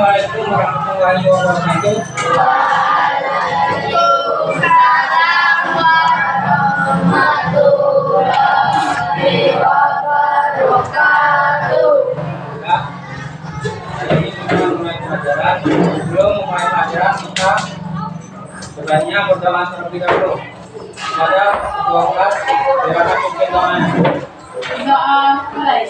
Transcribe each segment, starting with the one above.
Assalamualaikum warahmatullahi wabarakatuh. Waalaikumsalam warahmatullahi wabarakatuh. Ya, ini kita mulai pelajaran. Sebelum memulai pelajaran kita sebaiknya berdoa terlebih dahulu. Ada 12 gerakan pimpin doanya. Doa mulai.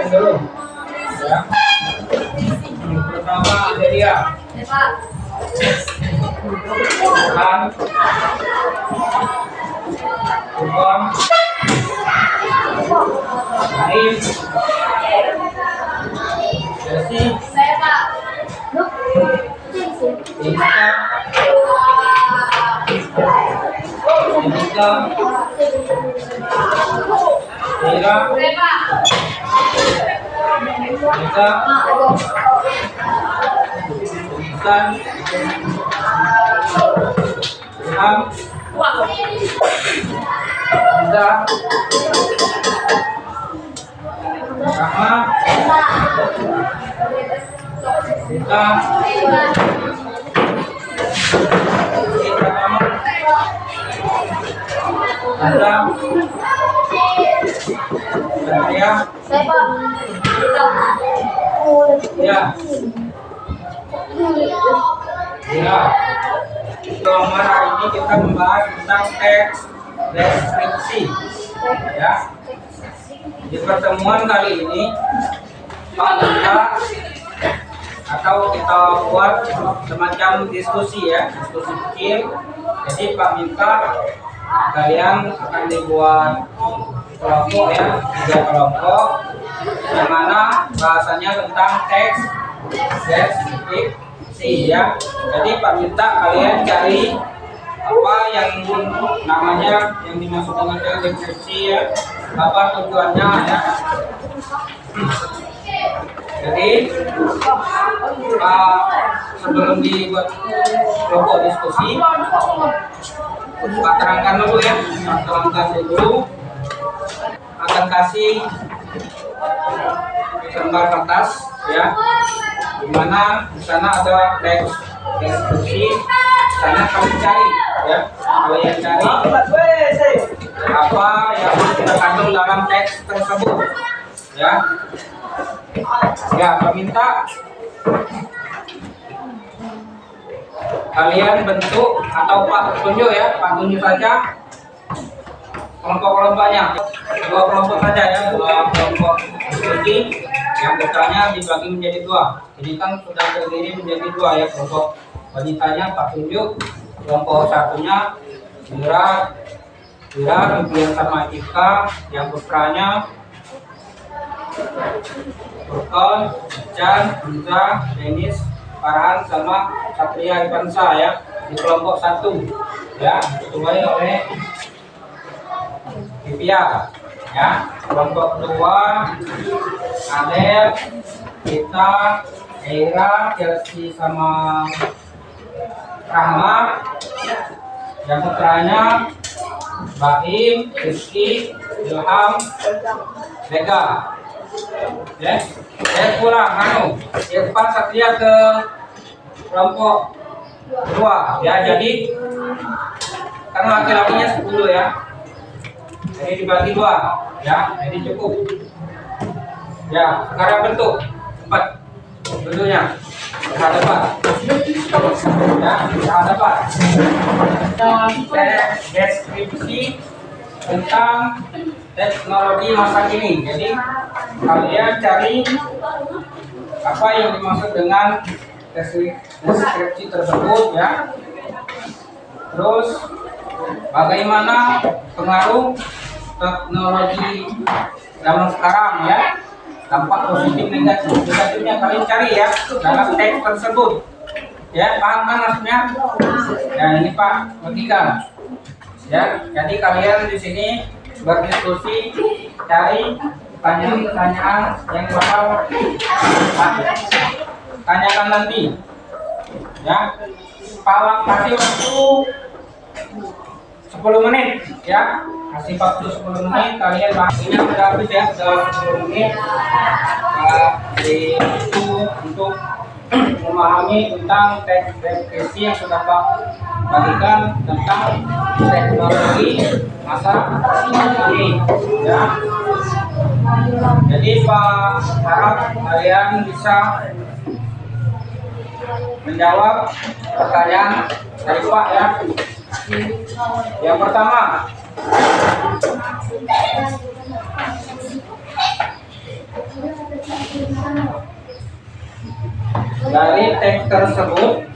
Dulu. Ya. Pertama ada dia. Kan. Bukan. Aib. Jadi. Saya Pak. Kita. Ira. Kita. Bukan. Ham. Kita. Rahma. Kita. Kita kamu. Anda. Saya. Saya Pak. Ya. Ya. Nomor hari ini kita membahas tentang teks deskripsi. Ya. Di pertemuan kali ini Pak Minta atau kita buat semacam diskusi ya, diskusi kecil. Jadi Pak Minta kalian akan dibuat kelompok ya, 3 kelompok, yang mana bahasanya tentang teks deskripsi ya. Jadi Pak Minta kalian cari apa yang namanya yang dimaksud dengan teks deskripsi ya, apa tujuannya ya. Jadi sebelum dibuat kelompok diskusi, Pak terangkan dulu ya, Pak kasih dulu, akan kasih lembar kertas ya, dimana di sana ada teks deskripsi. Sana kalian cari ya, kalian cari apa yang terkandung dalam teks tersebut ya. Ya, Pak Minta kalian bentuk atau Pak tunjuk ya, Pak tunjuk saja kelompok-kelompoknya, 2 kelompok saja ya, 2 kelompok diskusi yang besarnya dibagi menjadi 2. Ini kan sudah terdiri menjadi 2 ya, kelompok wanitanya Pak tunjuk, kelompok satunya Mira, Rubian sama Ika, yang putranya Furqan, Jan, Hamza, Denis, Farhan sama Satria Ivansa ya, di kelompok 1 ya, diketuai oleh Vivia ya. Kelompok 2 Adel, Kita, Eira, Chelsea sama Rahma, yang putranya Baim, Rizky, Ilham, Vega. Ya, saya pulang Irfan Satria ke kelompok 2 ya. Jadi karena laki-lakinya 10 ya, Jadi dibagi dua, ya. Jadi cukup. Ya, sekarang bentuk cepat bentuknya berhadapan. Ya, berhadapan. Deskripsi tentang teknologi masa kini. Jadi kalian cari apa yang dimaksud dengan deskripsi tersebut, ya. Terus bagaimana pengaruh teknologi zaman sekarang, ya, dampak positif negatifnya kalian cari ya dalam teks tersebut, ya. Paham kan maksudnya? Ya, ini Pak bagikan, ya. Jadi kalian di sini berdiskusi, cari pertanyaan-pertanyaan yang bakal tanyakan nanti, ya. Kasih waktu 10 menit, ya. Kasih waktu 10 menit, kalian bahas ini sudah habis ya, sudah 10 menit. Jadi itu untuk memahami tentang deskripsi yang sudah Pak bagikan tentang teknologi masa kini, ya. Jadi Pak harap kalian bisa menjawab pertanyaan dari Pak, ya. Yang pertama, dari teks tersebut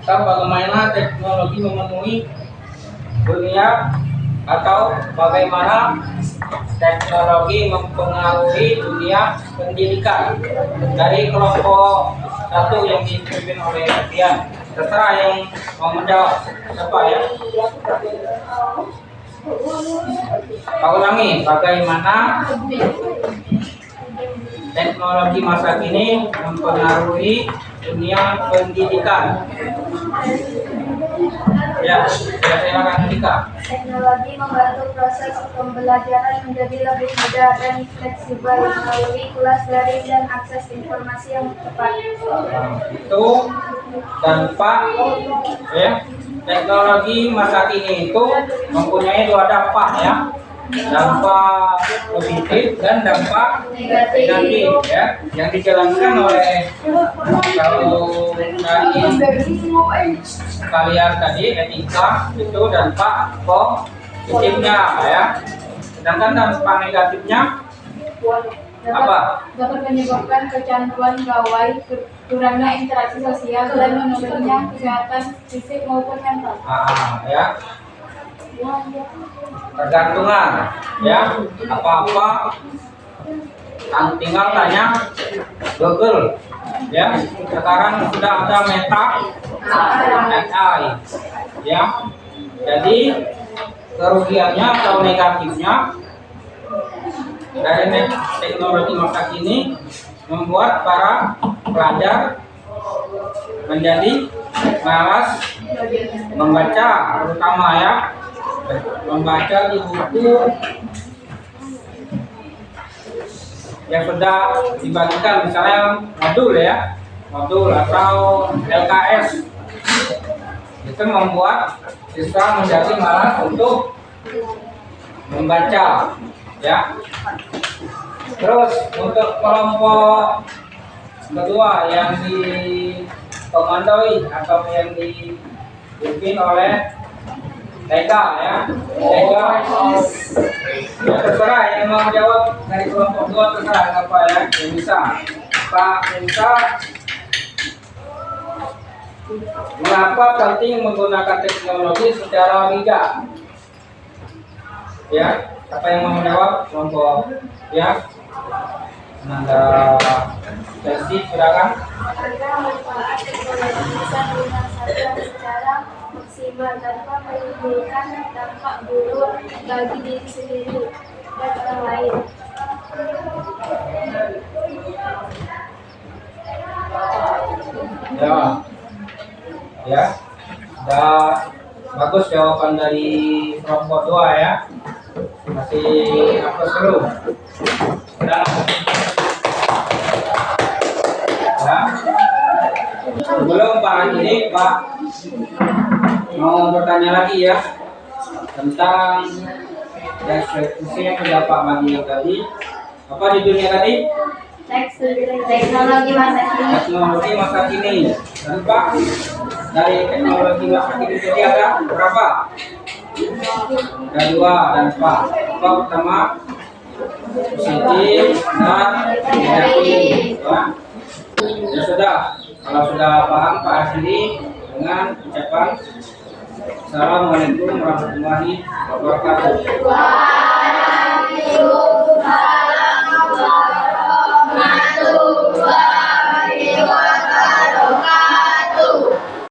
bagaimana teknologi memenuhi dunia atau bagaimana teknologi mempengaruhi dunia pendidikan. Dari kelompok 1 yang dipimpin oleh kalian, terserah yang mau menjawab siapa, ya. Pak ulangi, bagaimana teknologi masa kini mempengaruhi dunia pendidikan. Ya, silakan Dika. Teknologi membantu proses pembelajaran menjadi lebih mudah dan fleksibel melalui kelas daring dan akses informasi yang cepat. Itu dampak, ya. Teknologi masa kini itu mempunyai 2 dampak, ya. Dampak positif dan dampak negatif, ya. Yang dijalankan oleh kalau dari kalian tadi etika itu dampak positifnya, ya. Sedangkan dampak negatifnya apa? Dapat menyebabkan kecanduan gawai, kurangnya interaksi sosial, dan menurunnya kesehatan fisik maupun mental. Ya. Tergantungan, ya. Apa-apa tinggal tanya Google, ya. Sekarang sudah ada Meta AI, ya. Jadi kerugiannya atau negatifnya dari teknologi masa kini membuat para pelajar menjadi malas membaca, terutama, ya, membaca di buku yang sudah dibagikan, misalnya modul, ya, modul atau LKS. Itu membuat siswa menjadi malas untuk membaca, ya. Terus untuk kelompok kedua yang dikomandoi atau yang dipimpin oleh Tega, ya. Tega, ya, terserah yang mau jawab dari kelompok 2, terserah apa, ya, yang bisa. Pak Minta, mengapa penting menggunakan teknologi secara bijak? Ya, apa yang mau menjawab kelompok, ya? Nanda sesi, silakan. Agar manfaat teknologi bisa dirasakan secara maksimal tanpa menimbulkan dampak buruk bagi diri sendiri dan orang lain. Ya, ya, udah bagus jawaban dari kelompok 2, ya. Masih apa seru? Udah. Ya. Sebelum Pak ini, Pak mau bertanya lagi, ya. tentang eksekusi yang terdapat bagi yang tadi. Apa judulnya tadi? Teknologi masa kini. Teknologi masa kini. Dan Pak, dari teknologi masa kini jadi ada berapa? Ada dua dan Pak. Apa pertama? Positif dan negatif. Ya sudah. Kalau sudah paham Pak Asli dengan ucapan Assalamualaikum warahmatullahi wabarakatuh.